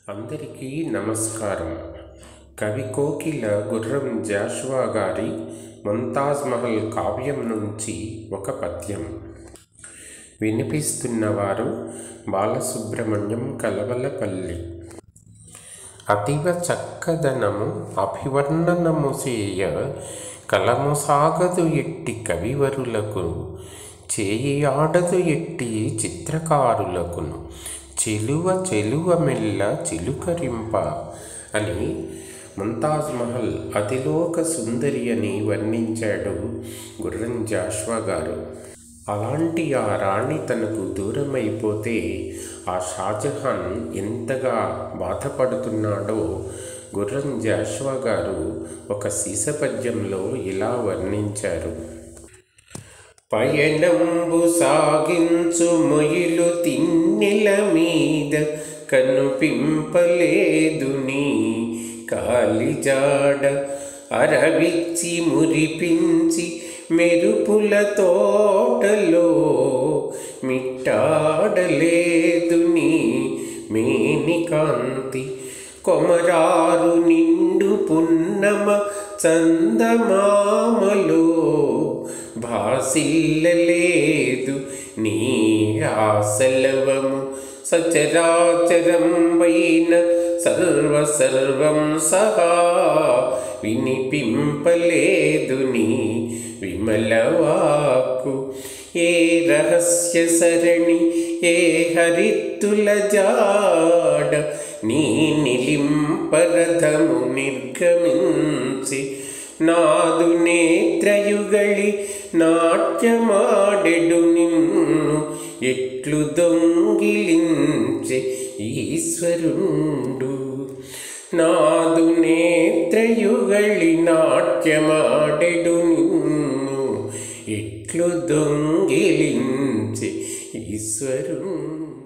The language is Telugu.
అందరికీ నమస్కారం. కవి కోకిల గుర్రం జాషువా గారి ముంతాజ్ మహల్ కావ్యం నుంచి ఒక పద్యం వినిపిస్తున్నవారు బాలసుబ్రహ్మణ్యం కలవలపల్లి. అతివ చక్కదనము అభివర్ణనము చేయ కలము సాగదు ఎట్టి కవివరులకు, చేయి ఆడదు ఎట్టి చిత్రకారులకును, చెలువ చెలువ మెల్ల చిలుకరింప అని ముంతాజ్ మహల్ అతిలోక సుందరి అని వర్ణించాడు గుర్రం జాషువా గారు. అలాంటి ఆ రాణి తనకు దూరమైపోతే ఆ షాజహాన్ ఎంతగా బాధపడుతున్నాడో గుర్రం జాషువా గారు ఒక సీసపద్యంలో ఇలా వర్ణించారు. పయనంబు సాగించు మొయిలు తిన్నెల మీద కనుపింపలేదు నీ కాలిజాడ, అరవిచ్చి మురిపించి మెరుపుల తోటలో మిట్టాడలేదు నీ మేని కాంతి, కొమరారు నిండు పున్నమ చందమామలో భాసిల్లలేదు నీ ఆసలవము, సచరాచరం వైన సర్వం సహా వినిపింపలేదు నీ విమలవాకు. ఏ రహస్య సరణి ఏ హరిత్తుల జాడ నీ నిలింపరథము నిర్గమించి, నాదు నేత్రయుగళి నాట్యమాడెడు నిన్ను ఎట్లు దొంగిలించే ఈశ్వరుండు. నాదు నేత్రయుగళి నాట్యమాడెడు నిన్ను ఎట్లు దొంగిలించే ఈశ్వరుండు.